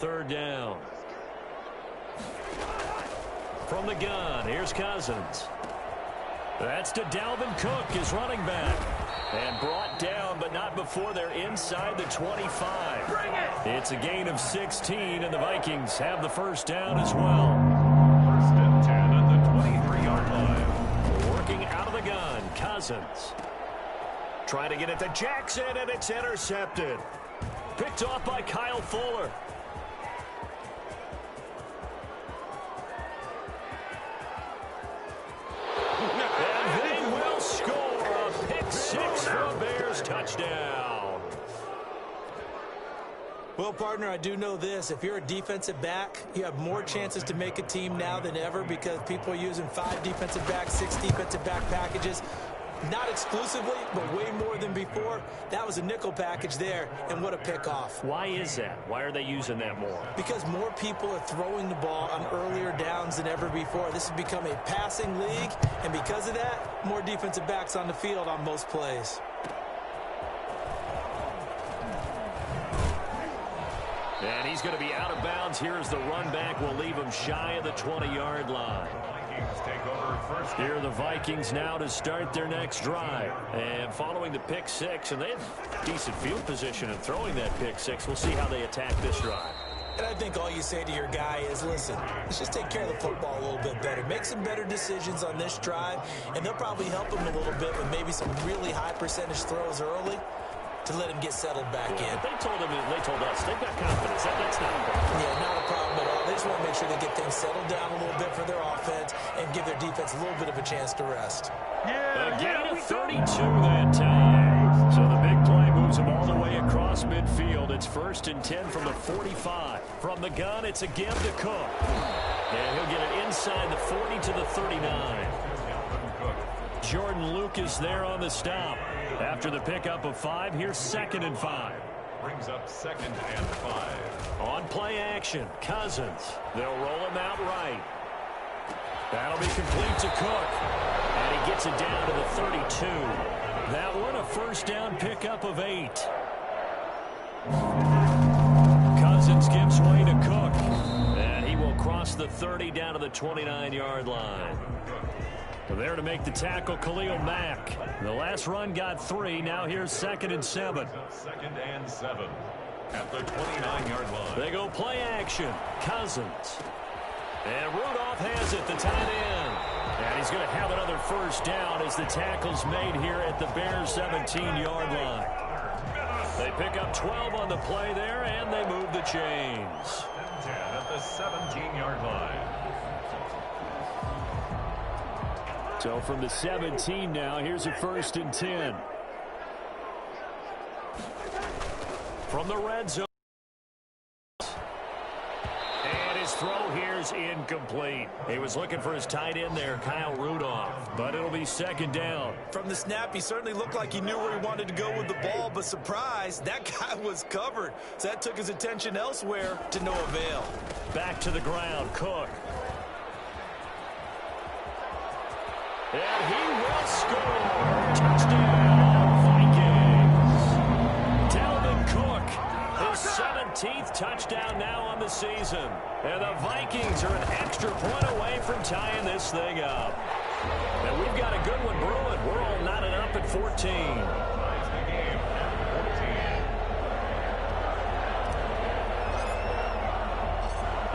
Third down. From the gun, here's Cousins. That's to Dalvin Cook, his running back. And brought down, but not before they're inside the 25. Bring it! It's a gain of 16, and the Vikings have the first down as well. First and 10 at the 23-yard line. Working out of the gun, Cousins. Trying to get it to Jackson, and it's intercepted. Picked off by Kyle Fuller. And they will score a pick six for a Bears touchdown. Well, partner, I do know this. If you're a defensive back, you have more chances to make a team now than ever because people are using 5 defensive backs, 6 defensive back packages. Not exclusively, but way more than before. That was a nickel package there, and what a pickoff. Why is that? Why are they using that more? Because more people are throwing the ball on earlier downs than ever before. This has become a passing league, and because of that, more defensive backs on the field on most plays. And he's going to be out of bounds here as the run back will leave him shy of the 20-yard line. Take over first. Here are the Vikings now to start their next drive. And following the pick six, and they have decent field position in throwing that pick six. We'll see how they attack this drive. And I think all you say to your guy is, listen, let's just take care of the football a little bit better. Make some better decisions on this drive, and they'll probably help him a little bit with maybe some really high percentage throws early to let him get settled back in. They told us they've got confidence. That's not a problem. Yeah, not a problem at all. They just want to make sure they get things settled down a little bit for their offense and give their defense a little bit of a chance to rest. A gain of 32 that time. So the big play moves them all the way across midfield. It's first and 10 from the 45. From the gun, it's a give to Cook. And he'll get it inside the 40 to the 39. Jordan Lucas there on the stop. After the pickup of 5, here's 2nd and 5. Brings up 2nd and 5. On play action, Cousins. They'll roll him out right. That'll be complete to Cook. And he gets it down to the 32. That one a first down pickup of 8. Cousins gives way to Cook. And he will cross the 30 down to the 29-yard line. There to make the tackle, Khalil Mack. The last run got 3. Now here's 2nd and 7. 2nd and 7 at the 29-yard line. They go play action. Cousins. And Rudolph has it, the tight end. And he's going to have another first down as the tackle's made here at the Bears' 17-yard line. They pick up 12 on the play there, and they move the chains. 10 at the 17-yard line. So from the 17 now, here's a first and 10. From the red zone. And his throw here is incomplete. He was looking for his tight end there, Kyle Rudolph. But it'll be 2nd down. From the snap, he certainly looked like he knew where he wanted to go with the ball, but surprise, that guy was covered. So that took his attention elsewhere to no avail. Back to the ground, Cook. And he will score. Touchdown, Vikings. Dalvin Cook, his 17th touchdown now on the season. And the Vikings are an extra point away from tying this thing up. And we've got a good one brewing. We're all knotted up at 14.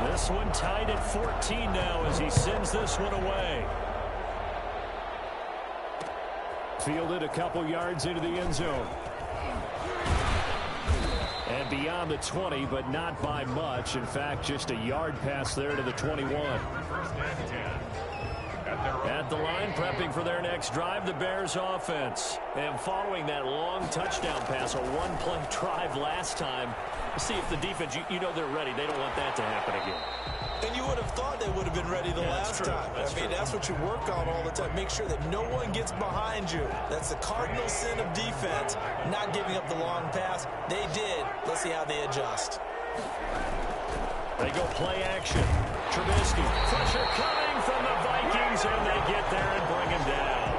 This one tied at 14 now as he sends this one away. Fielded a couple yards into the end zone. And beyond the 20, but not by much. In fact, just a yard pass there to the 21. At the line, prepping for their next drive, the Bears offense. And following that long touchdown pass, a one-play drive last time, see if the defense, you know they're ready. They don't want that to happen again. And you would have thought they would have been ready the last time. That's what you work on all the time. Make sure that no one gets behind you. That's the cardinal sin of defense, not giving up the long pass. They did. Let's see how they adjust. They go play action. Trubisky. Pressure coming from the Vikings, and they get there and bring him down.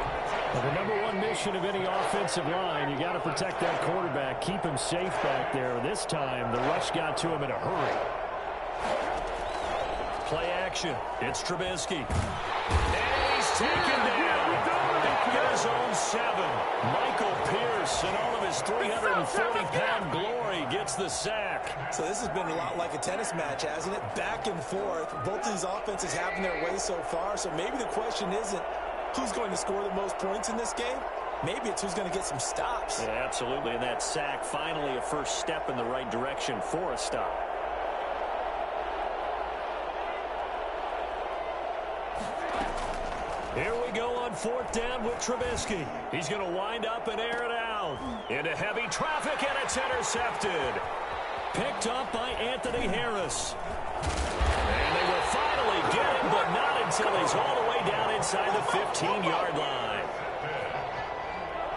Well, the number one mission of any offensive line, you got to protect that quarterback, keep him safe back there. This time, the rush got to him in a hurry. action. It's Trubisky. And he's taken down at his own 7. Michael Pierce, in all of his 340-pound glory, gets the sack. So this has been a lot like a tennis match, hasn't it? Back and forth. Both of these offenses having their way so far. So maybe the question isn't who's going to score the most points in this game. Maybe it's who's going to get some stops. Yeah, absolutely. And that sack, finally a first step in the right direction for a stop. Here we go on 4th down with Trubisky. He's going to wind up and air it out. Into heavy traffic, and it's intercepted. Picked up by Anthony Harris. And they will finally get him, but not until he's all the way down inside the 15-yard line.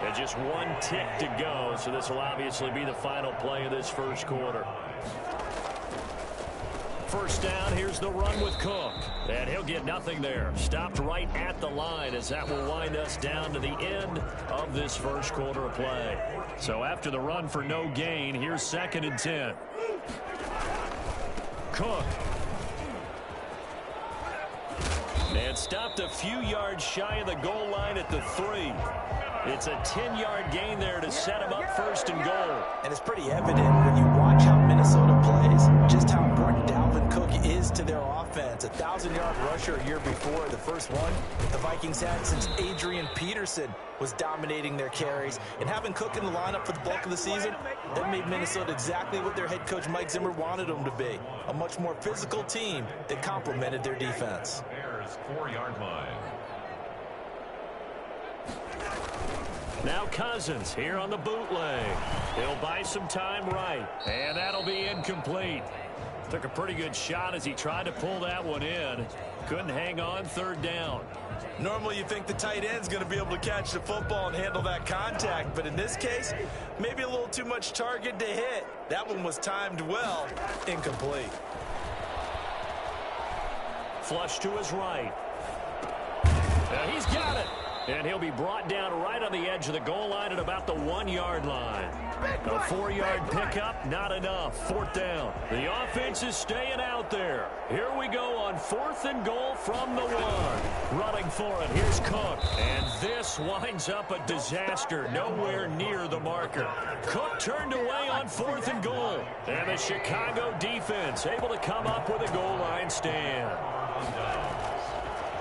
And just one tick to go, so this will obviously be the final play of this first quarter. First down, here's the run with Cook. And he'll get nothing there. Stopped right at the line as that will wind us down to the end of this first quarter of play. So after the run for no gain, here's 2nd and 10. Cook. And stopped a few yards shy of the goal line at the 3. It's a 10-yard gain there to set him up 1st and goal. And it's pretty evident when you watch how Minnesota plays, just how important Dalvin Cook is to their offense. A 1,000-yard rusher a year before, the first one the Vikings had since Adrian Peterson was dominating their carries. And having Cook in the lineup for the bulk of the season, that made Minnesota exactly what their head coach Mike Zimmer wanted them to be. A much more physical team that complemented their defense. Bears 4-yard line. Now Cousins here on the bootleg. He'll buy some time right. And that'll be incomplete. Took a pretty good shot as he tried to pull that one in. Couldn't hang on 3rd down. Normally you think the tight end's going to be able to catch the football and handle that contact. But in this case, maybe a little too much target to hit. That one was timed well. Incomplete. Flush to his right. Now he's got it. And he'll be brought down right on the edge of the goal line at about the 1-yard line. A 4-yard pickup, not enough. 4th down. The offense is staying out there. Here we go on 4th and goal from the 1. Running for it. Here's Cook. And this winds up a disaster. Nowhere near the marker. Cook turned away on 4th and goal. And the Chicago defense able to come up with a goal line stand.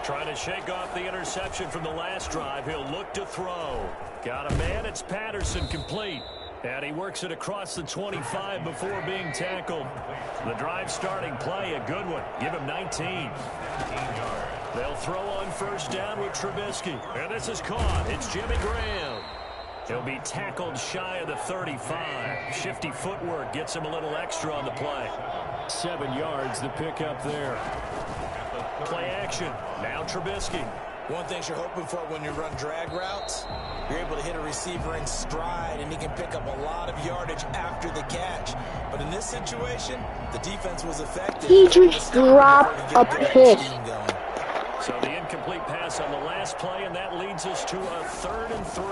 Trying to shake off the interception from the last drive. He'll look to throw. Got a man. It's Patterson, complete. And he works it across the 25 before being tackled. The drive starting play, a good one. Give him 19. They'll throw on 1st down with Trubisky. And this is caught. It's Jimmy Graham. He'll be tackled shy of the 35. Shifty footwork gets him a little extra on the play. 7 yards, the pickup there. Play action. Now Trubisky. One thing you're hoping for when you run drag routes, you're able to hit a receiver in stride, and he can pick up a lot of yardage after the catch. But in this situation, the defense was effective. He just dropped a pick. So the incomplete pass on the last play, and that leads us to a 3rd and 3.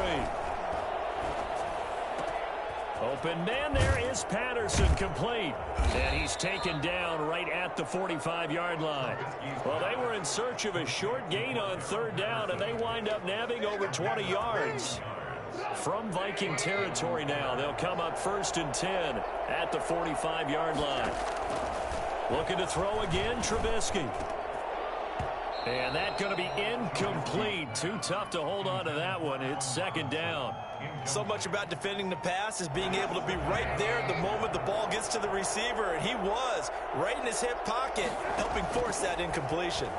Open man, there is Patterson, complete. And he's taken down right at the 45-yard line. Well, they were in search of a short gain on 3rd down, and they wind up nabbing over 20 yards. From Viking territory now, they'll come up 1st and 10 at the 45-yard line. Looking to throw again, Trubisky. And that's going to be incomplete. Too tough to hold on to that one. It's 2nd down. So much about defending the pass is being able to be right there at the moment the ball gets to the receiver, and he was right in his hip pocket, helping force that incompletion.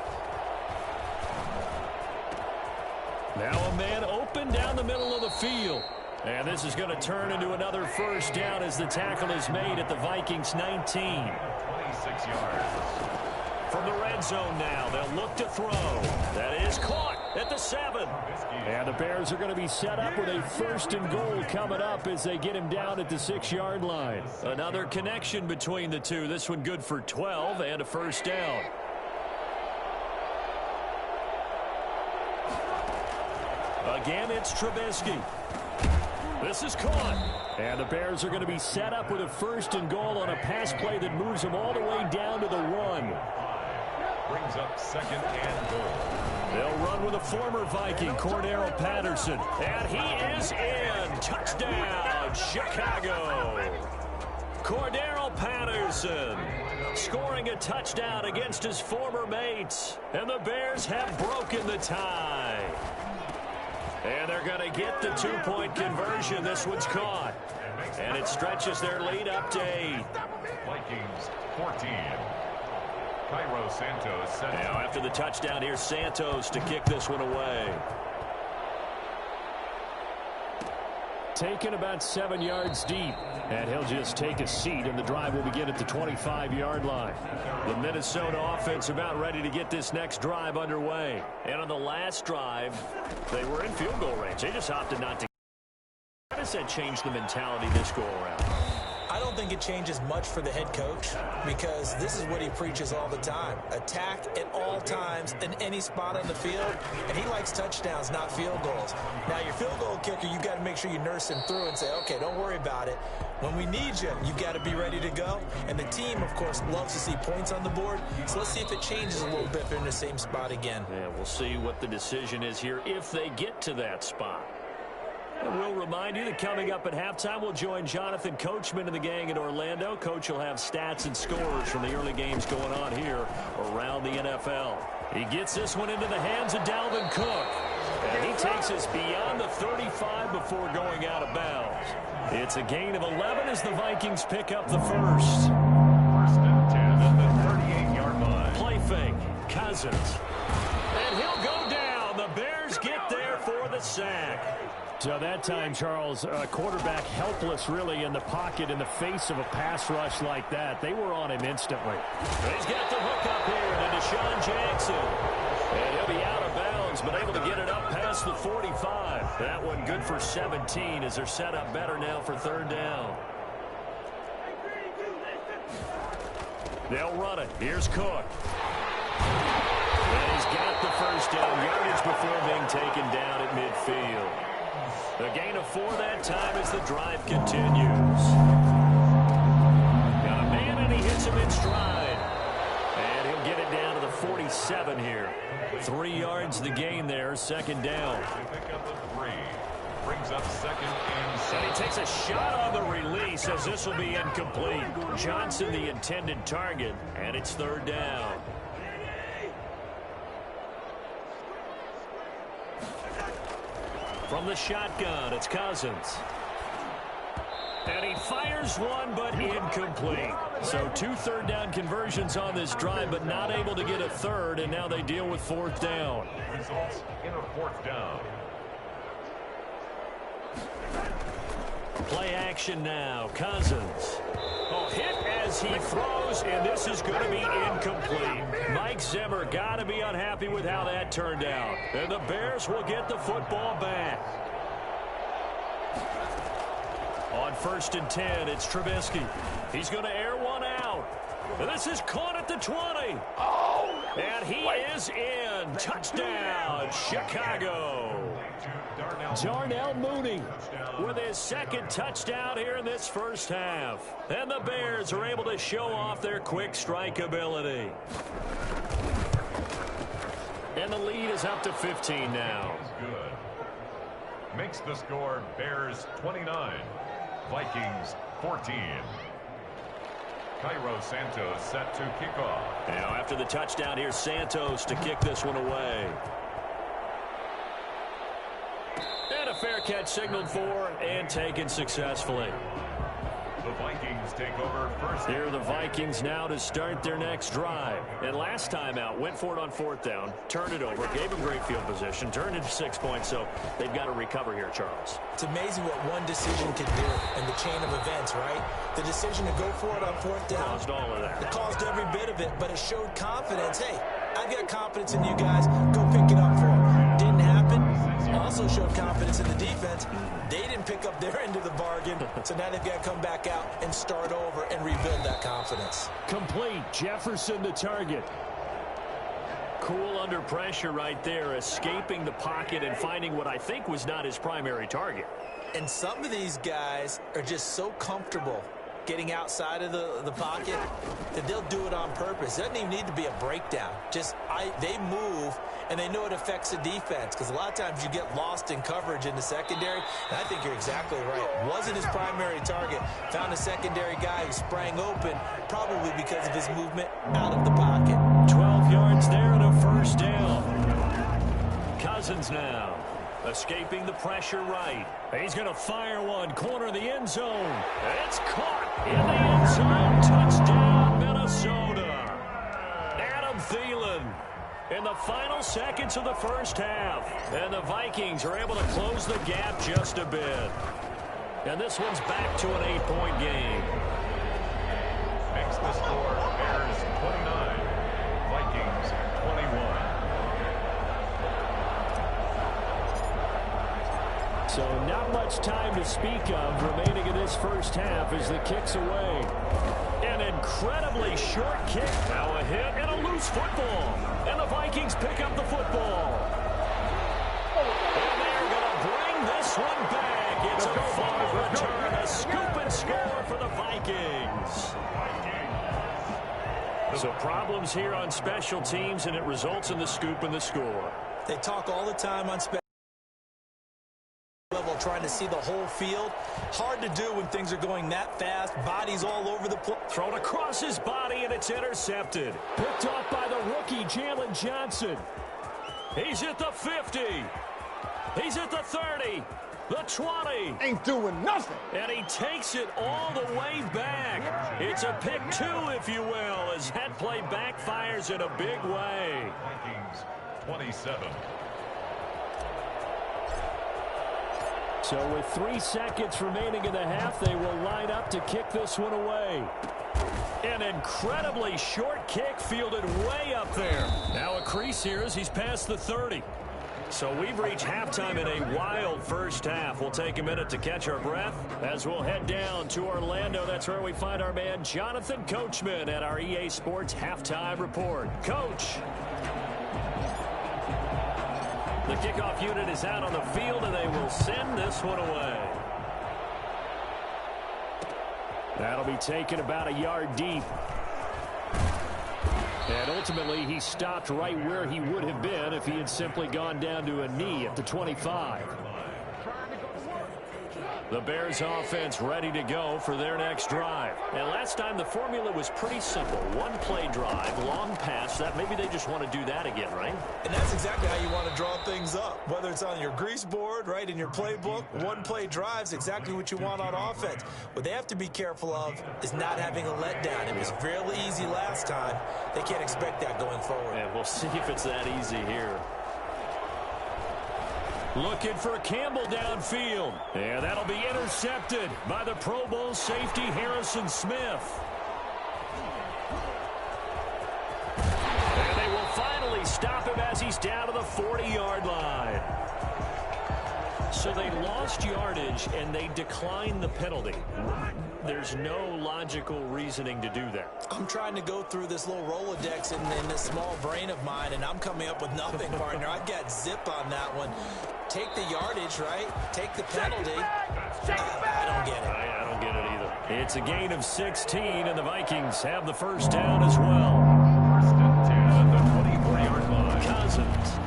Now a man open down the middle of the field. And this is going to turn into another 1st down as the tackle is made at the Vikings 19. 26 yards. From the red zone now, they'll look to throw. That is caught at the 7. And the Bears are going to be set up with a 1st and goal coming up as they get him down at the 6-yard line. Another connection between the two. This one good for 12 and a 1st down. Again, it's Trubisky. This is caught. And the Bears are going to be set up with a 1st and goal on a pass play that moves them all the way down to the 1. Brings up second and goal. They'll run with a former Viking, Cordero Patterson. And he is in. Touchdown, Chicago. Cordero Patterson scoring a touchdown against his former mates. And the Bears have broken the tie. And they're going to get the two-point conversion. This one's caught. And it stretches their lead up to 8. Vikings 14. Cairo Santos set. Now after the touchdown, here's Santos to kick this one away. Taken about 7 yards deep. And he'll just take a seat, and the drive will begin at the 25-yard line. The Minnesota offense about ready to get this next drive underway. And on the last drive, they were in field goal range. They just opted not to. How does that change the mentality this go-around? I don't think it changes much for the head coach because this is what he preaches all the time. Attack at all times in any spot on the field, and he likes touchdowns, not field goals. Now, your field goal kicker, you got to make sure you nurse him through and say, okay, don't worry about it. When we need you, you got to be ready to go. And the team, of course, loves to see points on the board. So let's see if it changes a little bit if they're in the same spot again. Yeah, we'll see what the decision is here if they get to that spot. And we'll remind you that coming up at halftime, we'll join Jonathan Coachman and the gang in Orlando. Coach will have stats and scores from the early games going on here around the NFL. He gets this one into the hands of Dalvin Cook. And he takes us beyond the 35 before going out of bounds. It's a gain of 11 as the Vikings pick up the first. First and 10 at the 38-yard line. Play fake. Cousins. And he'll go down. The Bears get there for the sack. So that time, Charles, quarterback helpless really in the pocket in the face of a pass rush like that. They were on him instantly. He's got the hook up here to Deshaun Jackson. And he'll be out of bounds, but able to get it up past the 45. That one good for 17 as they're set up better now for third down. They'll run it. Here's Cook. And he's got the first down yardage before being taken down at midfield. A gain of 4 that time as the drive continues. Got a man, and he hits him in stride. And he'll get it down to the 47 here. 3 yards the gain there, second down. Pick up a 3. Brings up second and 7. And he takes a shot on the release as this will be incomplete. Johnson the intended target, and it's third down. From the shotgun, it's Cousins. And he fires one, but incomplete. So 2 third down conversions on this drive, but not able to get a third, and now they deal with fourth down. Results in a fourth down. Play action now. Cousins. Oh, hit as he throws, and this is going to be incomplete. Mike Zimmer got to be unhappy with how that turned out. And the Bears will get the football back. On first and 10, it's Trubisky. He's going to air one out. And this is caught at the 20. And he is in. Touchdown, Chicago. Darnell Mooney with his second touchdown here in this first half. And the Bears are able to show off their quick strike ability. And the lead is up to 15 now. Good. Makes the score Bears 29, Vikings 14. Cairo Santos set to kick off. Now after the touchdown, here's Santos to kick this one away. And a fair catch signaled for and taken successfully. The Vikings take over first. Here are the Vikings now to start their next drive. And last time out, went for it on fourth down, turned it over, gave them great field position, turned it to 6 points, so they've got to recover here, Charles. It's amazing what one decision can do in the chain of events, right? The decision to go for it on fourth down. Caused all of that. It caused every bit of it, but it showed confidence. Hey, I've got confidence in you guys. Go pick it up for them. Didn't happen. Also showed confidence in the defense. They didn't pick up their end of the bargain, so now they've got to come back out and start over and rebuild that confidence. Complete. Jefferson the target. Cool under pressure right there, escaping the pocket and finding what I think was not his primary target. And some of these guys are just so comfortable getting outside of the pocket, then they'll do it on purpose. It doesn't even need to be a breakdown. Just they move, and they know it affects the defense, because a lot of times you get lost in coverage in the secondary, and I think you're exactly right. Wasn't his primary target. Found a secondary guy who sprang open, probably because of his movement out of the pocket. 12 yards there and a first down. Cousins now. Escaping the pressure right. He's going to fire one. Corner of the end zone. It's caught in the end zone. Touchdown, Minnesota. Adam Thielen in the final seconds of the first half. And the Vikings are able to close the gap just a bit. And this one's back to an 8-point game. Makes the score Bears 29, Vikings 21. So not much time to speak of remaining in this first half as the kick's away. An incredibly short kick. Now a hit and a loose football. And the Vikings pick up the football. And they're going to bring this one back. It's a fumble return. A scoop and score for the Vikings. So problems here on special teams, and it results in the scoop and the score. They talk all the time on special level, trying to see the whole field. Hard to do when things are going that fast. Bodies all over the place. Thrown across his body, and it's intercepted. Picked off by the rookie, Jalen Johnson. He's at the 50. He's at the 30. The 20. Ain't doing nothing. And he takes it all the way back. It's a pick two, if you will, as that play backfires in a big way. Vikings 27. So with 3 seconds remaining in the half, they will line up to kick this one away. An incredibly short kick fielded way up there. Now a crease here as he's past the 30. So we've reached halftime in a wild first half. We'll take a minute to catch our breath as we'll head down to Orlando. That's where we find our man Jonathan Coachman at our EA Sports Halftime Report. Coach. The kickoff unit is out on the field, and they will send this one away. That'll be taken about a yard deep. And ultimately, he stopped right where he would have been if he had simply gone down to a knee at the 25. The Bears offense ready to go for their next drive. And last time the formula was pretty simple. One play drive, long pass. That maybe they just want to do that again, right? And that's exactly how you want to draw things up. Whether it's on your grease board, right, in your playbook, one play drives exactly what you want on offense. What they have to be careful of is not having a letdown. It was fairly easy last time. They can't expect that going forward. And we'll see if it's that easy here. Looking for Campbell downfield. And that'll be intercepted by the Pro Bowl safety Harrison Smith. And they will finally stop him as he's down to the 40-yard line. So they lost yardage and they declined the penalty. There's no logical reasoning to do that. I'm trying to go through this little Rolodex in this small brain of mine, and I'm coming up with nothing, partner. I've got zip on that one. Take the yardage, right? Take the penalty. I don't get it. I don't get it either. It's a gain of 16, and the Vikings have the first down as well. First and 10 at the 24-yard line. Cousins.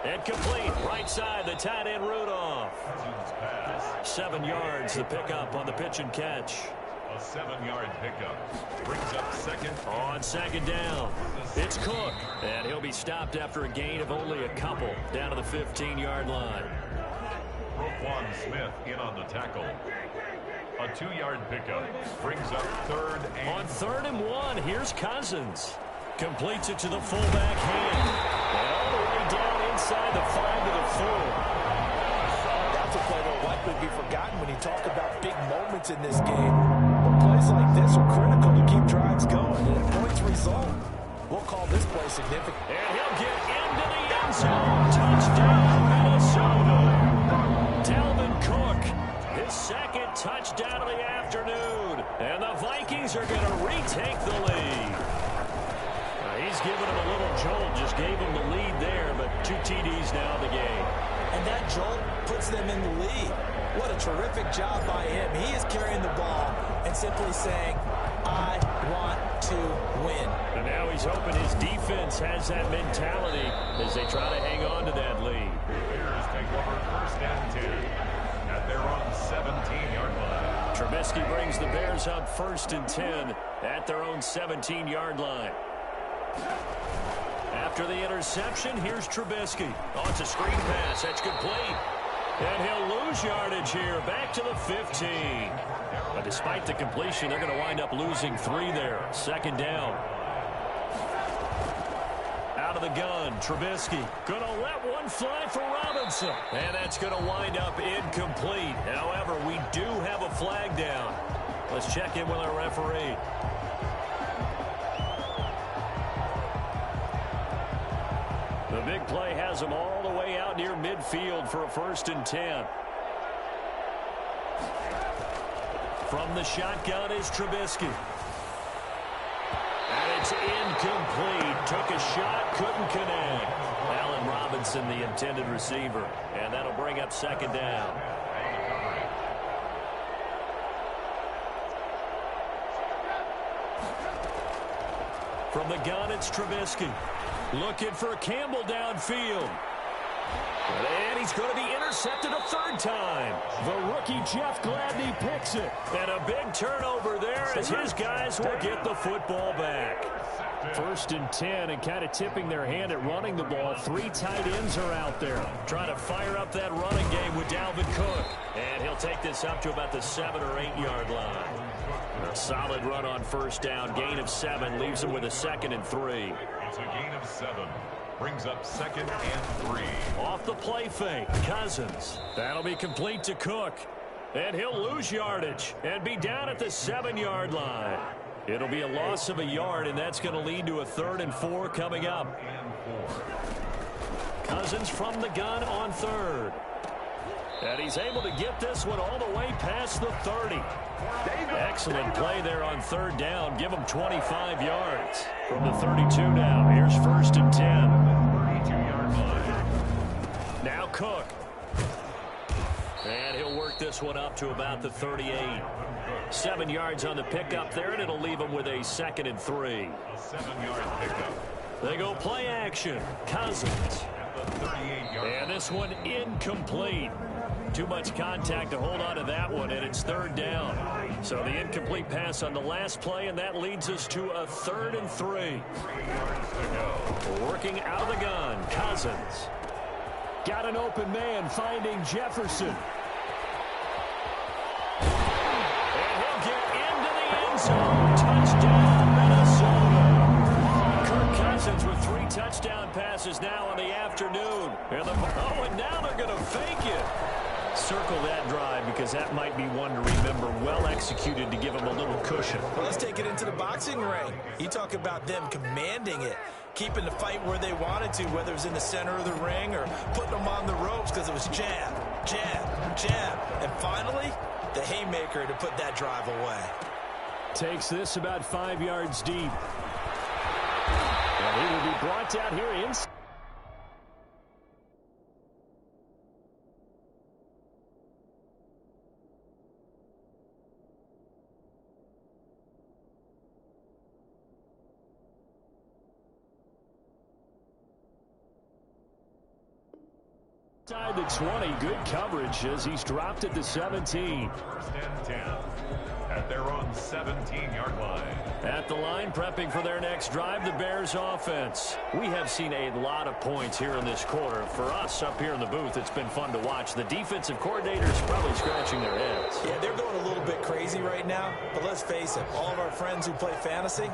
Incomplete. Right side, the tight end Rudolph. 7 yards, the pickup on the pitch and catch. A 7-yard pickup. Brings up second. On second down, it's Cook. And he'll be stopped after a gain of only a couple down to the 15-yard line. Roquan Smith in on the tackle. A 2-yard pickup. Brings up third and... On 3rd and 1, here's Cousins. Completes it to the fullback hand. And all the way down inside the 5 to the 4. That's a play that will likely be forgotten when you talk about big moments in this game. But plays like this are critical to keep drives going. And if points result, we'll call this play significant. And he'll get into the end zone. Touchdown, Minnesota. Dalvin Cook, his second touchdown of the afternoon. And the Vikings are going to retake the lead. He's giving him a little jolt, just gave him the lead there, but 2 TDs now in the game. And that jolt puts them in the lead. What a terrific job by him. He is carrying the ball and simply saying, I want to win. And now he's hoping his defense has that mentality as they try to hang on to that lead. Bears take over first and 10 at their own 17-yard line. Trubisky brings the Bears up first and 10 at their own 17-yard line. After the interception, here's Trubisky. Oh, it's a screen pass. That's complete. And he'll lose yardage here, back to the 15. But despite the completion, they're going to wind up losing 3 there. Second down. Out of the gun, Trubisky. Going to let one fly for Robinson. And that's going to wind up incomplete. However, we do have a flag down. Let's check in with our referee. The big play has them all the way out near midfield for a first and 10. From the shotgun is Trubisky. And it's incomplete. Took a shot, couldn't connect. Allen Robinson, the intended receiver. And that'll bring up second down. From the gun, it's Trubisky. Looking for Campbell downfield. And he's going to be intercepted a third time. The rookie Jeff Gladney picks it. And a big turnover there as his guys will get the football back. First and 10, and kind of tipping their hand at running the ball. 3 tight ends are out there trying to fire up that running game with Dalvin Cook. And he'll take this up to about the 7 or 8 yard line. A solid run on first down. Gain of 7 leaves him with a second and 3. It's a gain of 7. Brings up second and 3. Off the play fake, Cousins. That'll be complete to Cook. And he'll lose yardage and be down at the 7 yard line. It'll be a loss of a yard, and that's going to lead to a 3rd and 4 coming up. Cousins from the gun on 3rd. And he's able to get this one all the way past the 30. Excellent play there on 3rd down. Give him 25 yards. From the 32 now, here's first and 10. 32-yard line. Now Cook. And he'll work this one up to about the 38. 7 yards on the pickup there, and it'll leave him with a 2nd and 3. A 7-yard pickup. They go play action. Cousins. At the 38-yard. And this one incomplete. Too much contact to hold on to that one, and it's 3rd down. So the incomplete pass on the last play, and that leads us to a 3rd and 3. 3 yards to go. Working out of the gun, Cousins. Got an open man, finding Jefferson. And he'll get into the end zone. Touchdown, Minnesota. Kirk Cousins with 3 touchdown passes now in the afternoon. And now they're going to fake it. Circle that drive because that might be one to remember. Well executed to give him a little cushion. Well, let's take it into the boxing ring. You talk about them commanding it, keeping the fight where they wanted to, whether it was in the center of the ring or putting them on the ropes because it was jab, jab, jab. And finally, the haymaker to put that drive away. Takes this about 5 yards deep. And he will be brought down here inside. Inside the 20, good coverage as he's dropped at the 17. First and 10 at their own 17-yard line. At the line, prepping for their next drive, the Bears offense. We have seen a lot of points here in this quarter. For us up here in the booth, it's been fun to watch. The defensive coordinators probably scratching their heads. Yeah, they're going a little bit crazy right now, but let's face it, all of our friends who play fantasy,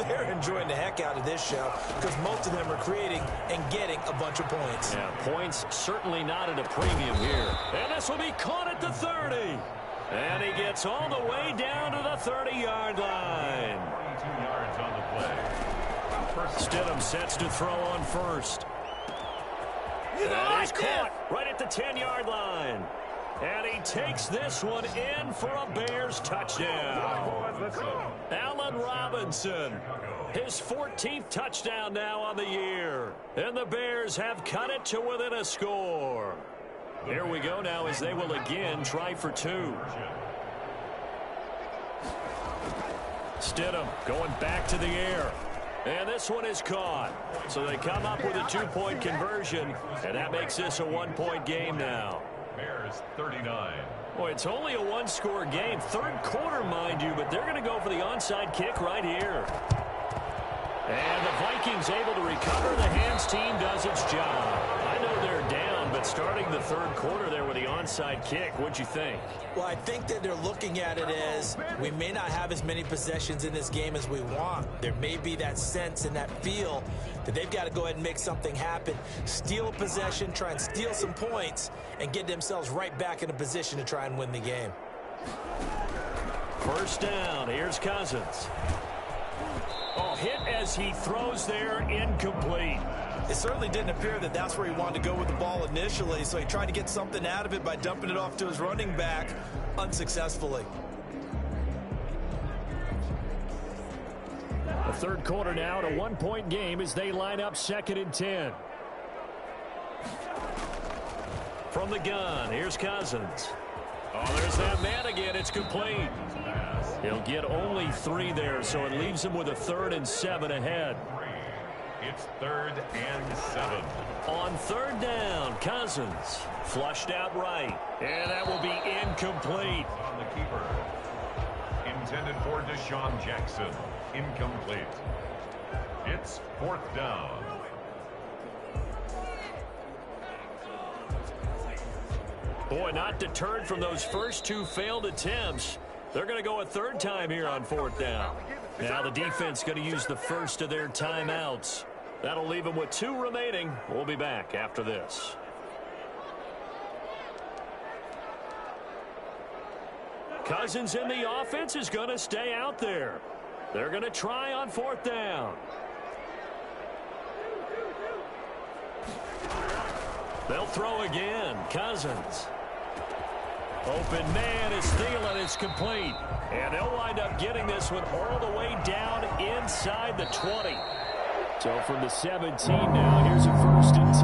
they're enjoying the heck out of this show because most of them are creating and getting a bunch of points. Yeah, points certainly not at a premium here. And this will be caught at the 30. And he gets all the way down to the 30-yard line. 42 yards on the play. Stidham sets to throw on first. And he's caught right at the 10-yard line. And he takes this one in for a Bears touchdown. Allen Robinson, his 14th touchdown now on the year. And the Bears have cut it to within a score. Here we go now as they will again try for two. Stidham going back to the air. And this one is caught. So they come up with a two-point conversion, and that makes this a one-point game now. Bears 39. Boy, it's only a one-score game. Third quarter, mind you, but they're going to go for the onside kick right here. And the Vikings able to recover. The hands team does its job. I know they're down, but starting the third quarter there with the onside kick, what'd you think? Well, I think that they're looking at it as we may not have as many possessions in this game as we want. There may be that sense and that feel that they've got to go ahead and make something happen, steal a possession, try and steal some points, and get themselves right back in a position to try and win the game. First down. Here's Cousins. Oh, hit as he throws there, incomplete. It certainly didn't appear that that's where he wanted to go with the ball initially, so he tried to get something out of it by dumping it off to his running back unsuccessfully. The third quarter now, at a one-point game as they line up 2nd and 10. From the gun, here's Cousins. Oh, there's that man again. It's complete. He'll get only 3 there, so it leaves him with a 3rd and 7 ahead. It's 3rd and 7. On 3rd down, Cousins flushed out right, and that will be incomplete. On the keeper. Intended for Deshaun Jackson. Incomplete. It's 4th down. Boy, not deterred from those first 2 failed attempts. They're going to go a 3rd time here on 4th down. Now the defense going to use the first of their timeouts. That'll leave them with 2 remaining. We'll be back after this. Cousins in the offense is going to stay out there. They're going to try on 4th down. They'll throw again. Cousins. Open man is Thielen. It's complete. And they'll wind up getting this one all the way down inside the 20. So from the 17 now, here's a 1st and 10.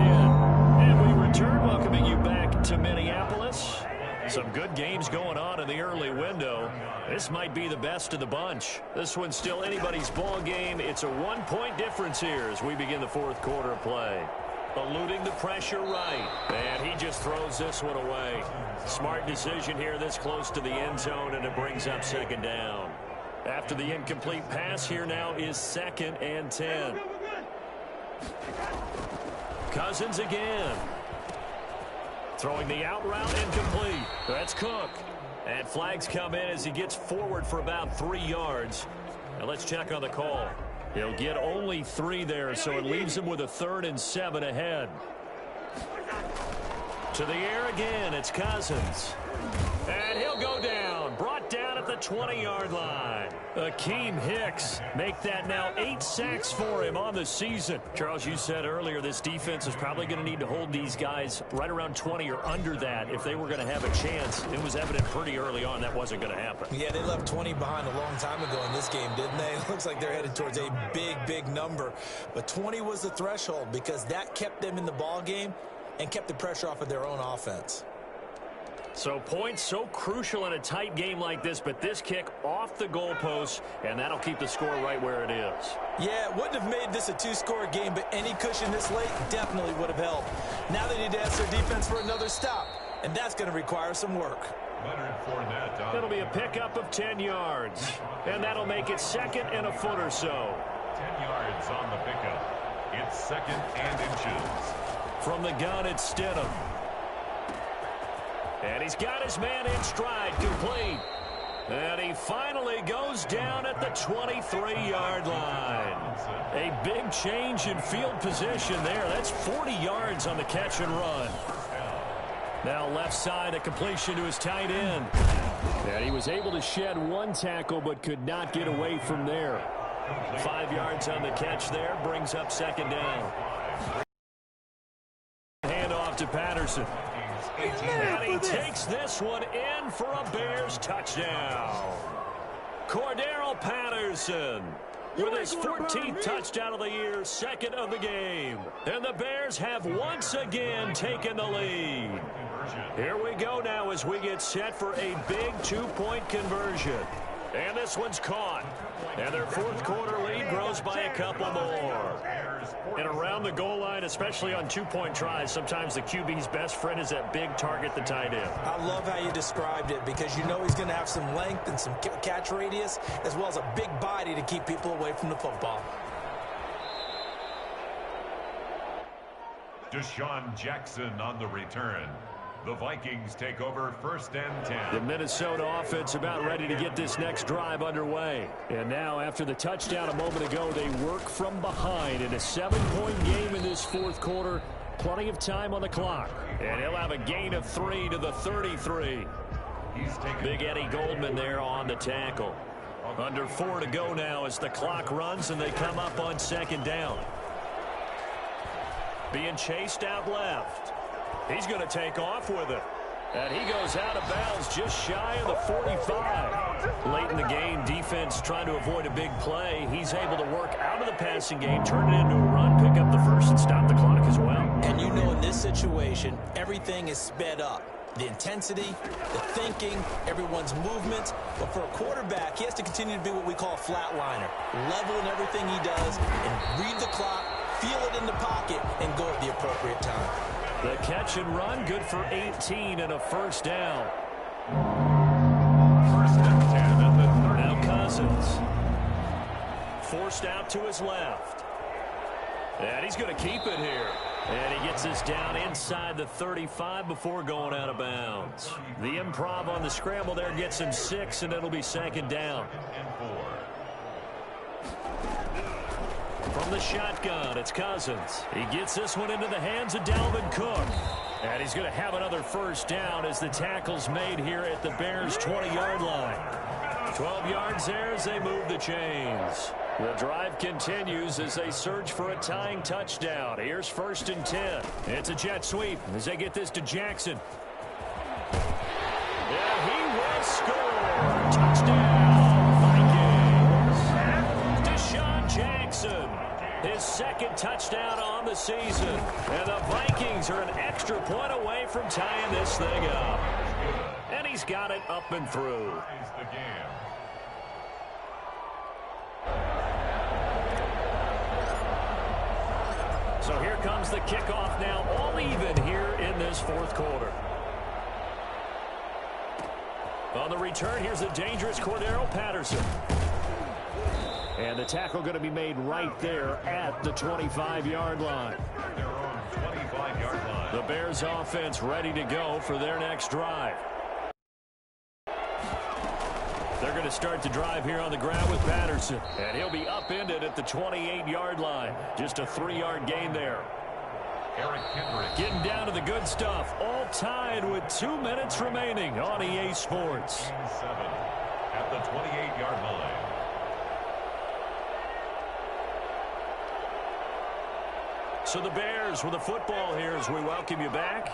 And we return, welcoming you back to Minneapolis. Some good games going on in the early window. This might be the best of the bunch. This one's still anybody's ball game. It's a 1-point difference here as we begin the 4th quarter of play. Eluding the pressure right. And he just throws this one away. Smart decision here this close to the end zone, and it brings up 2nd down. After the incomplete pass, here now is 2nd and 10. Cousins again. Throwing the out route, incomplete. That's Cook. And flags come in as he gets forward for about 3 yards. Now let's check on the call. He'll get only 3 there, so it leaves him with a 3rd and 7 ahead. To the air again, it's Cousins. And he'll go down, brought down at the 20-yard line. Akeem Hicks make that now 8 sacks for him on the season. Charles, you said earlier this defense is probably going to need to hold these guys right around 20 or under that if they were going to have a chance. It was evident pretty early on that wasn't going to happen. Yeah, they left 20 behind a long time ago in this game, didn't they? It looks like they're headed towards a big number. But 20 was the threshold because that kept them in the ball game and kept the pressure off of their own offense. So points so crucial in a tight game like this, but this kick off the goalpost, and that'll keep the score right where it is. Yeah, it wouldn't have made this a 2-score game, but any cushion this late definitely would have helped. Now they need to ask their defense for another stop, and that's going to require some work. It'll be a pickup of 10 yards, and that'll make it 2nd and a foot or so. 10 yards on the pickup. It's 2nd and inches. From the gun, it's Stidham. And he's got his man in stride, complete. And he finally goes down at the 23-yard line. A big change in field position there. That's 40 yards on the catch and run. Now left side, a completion to his tight end. And he was able to shed 1 tackle but could not get away from there. 5 yards on the catch there, brings up 2nd down. Handoff to Patterson. And he takes this one in for a Bears touchdown. Cordero Patterson with his 14th touchdown of the year, second of the game. And the Bears have once again taken the lead. Here we go now as we get set for a big two-point conversion. And this one's caught. And their fourth quarter lead grows by a couple more. And around the goal line, especially on two-point tries, sometimes the QB's best friend is that big target, the tight end. I love how you described it because you know he's going to have some length and some catch radius as well as a big body to keep people away from the football. Deshaun Jackson on the return. The Vikings take over 1st and 10. The Minnesota offense about ready to get this next drive underway. And now after the touchdown a moment ago, they work from behind in a 7-point game in this fourth quarter. Plenty of time on the clock. And he'll have a gain of 3 to the 33. Big Eddie Goldman there on the tackle. Under 4 to go now as the clock runs and they come up on 2nd down. Being chased out left. He's going to take off with it. And he goes out of bounds just shy of the 45. Late in the game, defense trying to avoid a big play. He's able to work out of the passing game, turn it into a run, pick up the first, and stop the clock as well. And you know in this situation, everything is sped up. The intensity, the thinking, everyone's movement. But for a quarterback, he has to continue to be what we call a flatliner. Level in everything he does and read the clock, feel it in the pocket, and go at the appropriate time. The catch and run, good for 18 and a first down. 1st and 10 at the 30. Now Cousins. Forced out to his left. And he's going to keep it here. And he gets this down inside the 35 before going out of bounds. The improv on the scramble there gets him 6, and it'll be 2nd down. And 4. From the shotgun, it's Cousins. He gets this one into the hands of Dalvin Cook. And he's going to have another first down as the tackle's made here at the Bears' 20-yard line. 12 yards there as they move the chains. The drive continues as they search for a tying touchdown. Here's 1st and 10. It's a jet sweep as they get this to Jackson. And he will score. Touchdown, Vikings. Deshaun Jackson, his 2nd touchdown on the season. And the Vikings are an extra point away from tying this thing up. And he's got it up and through. The game. So here comes the kickoff now, all even here in this fourth quarter. On the return, here's the dangerous Cordero Patterson. And the tackle going to be made right there at the 25-yard line. Their own 25-yard line. The Bears offense ready to go for their next drive. They're going to start the drive here on the ground with Patterson. And he'll be upended at the 28-yard line. Just a 3-yard gain there. Eric Kendrick. Getting down to the good stuff. All tied with 2 minutes remaining on EA Sports. 7 at the 28-yard line. So the Bears with the football here as we welcome you back.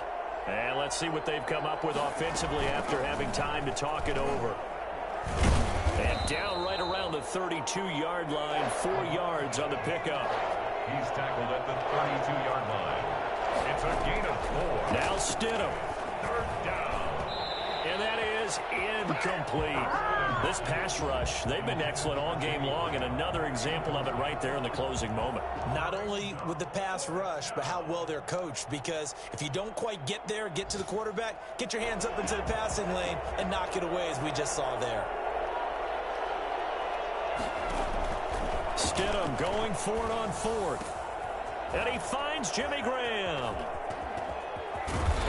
And let's see what they've come up with offensively after having time to talk it over. And down right around the 32-yard line, 4 yards on the pickup. He's tackled at the 32-yard line. It's a gain of 4. Now Stidham. 3rd down. And that is incomplete. This pass rush, they've been excellent all game long, and another example of it right there in the closing moment. Not only with the pass rush, but how well they're coached, because if you don't quite get there, get to the quarterback, get your hands up into the passing lane and knock it away as we just saw there. Stidham going for it on 4th. And he finds Jimmy Graham.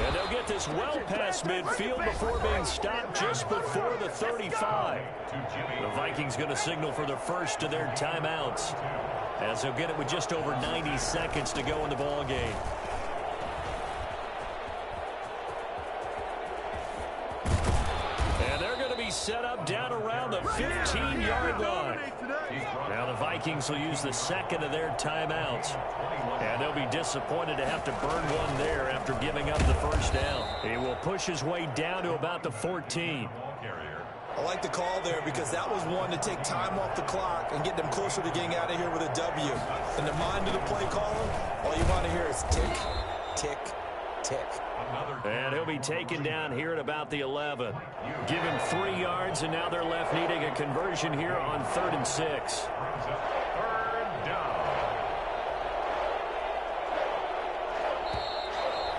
And they'll get this well past midfield before being stopped just before the 35. The Vikings going to signal for the first of their timeouts, as they'll get it with just over 90 seconds to go in the ball game. And they're going to be set up down around the 15-yard line. Now the Vikings will use the second of their timeouts. And they'll be disappointed to have to burn one there after giving up the first down. He will push his way down to about the 14. I like the call there because that was one to take time off the clock and get them closer to getting out of here with a W. In the mind of the play caller, all you want to hear is tick, tick, tick. And he'll be taken down here at about the 11. Given 3 yards, and now they're left needing a conversion here on 3rd and 6. Third down.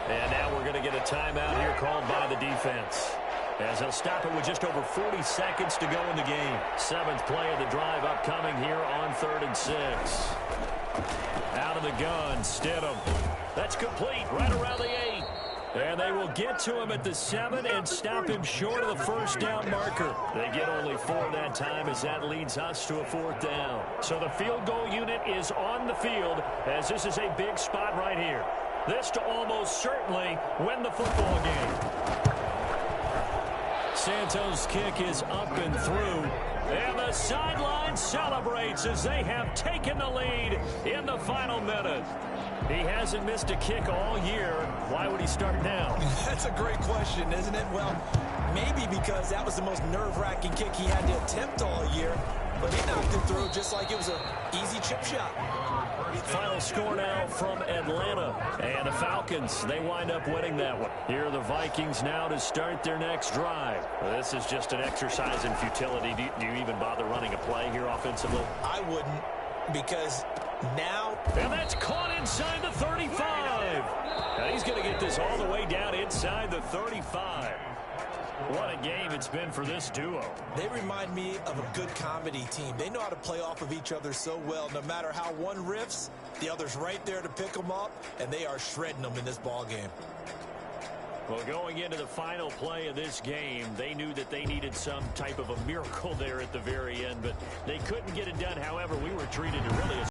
And now we're going to get a timeout here called by the defense, as they'll stop it with just over 40 seconds to go in the game. 7th play of the drive upcoming here on 3rd and 6. Out of the gun, Stidham. That's complete right around the 8. And they will get to him at the 7 and stop him short of the first down marker. They get only 4 that time, as that leads us to a 4th down. So the field goal unit is on the field, as this is a big spot right here. This to almost certainly win the football game. Santos' kick is up and through. And the sideline celebrates as they have taken the lead in the final minute. He hasn't missed a kick all year. Why would he start now? That's a great question, isn't it? Well, maybe because that was the most nerve-wracking kick he had to attempt all year. But he knocked it through just like it was an easy chip shot. Final score now from Atlanta. And the Falcons, they wind up winning that one. Here are the Vikings now to start their next drive. This is just an exercise in futility. Do you even bother running a play here offensively? I wouldn't, because now... And that's caught inside the 35. Now he's going to get this all the way down inside the 35. What a game it's been for this duo. They remind me of a good comedy team. They know how to play off of each other so well. No matter how one riffs, the other's right there to pick them up, and they are shredding them in this ball game. Well, going into the final play of this game, they knew that they needed some type of a miracle there at the very end, but they couldn't get it done. However, we were treated to really a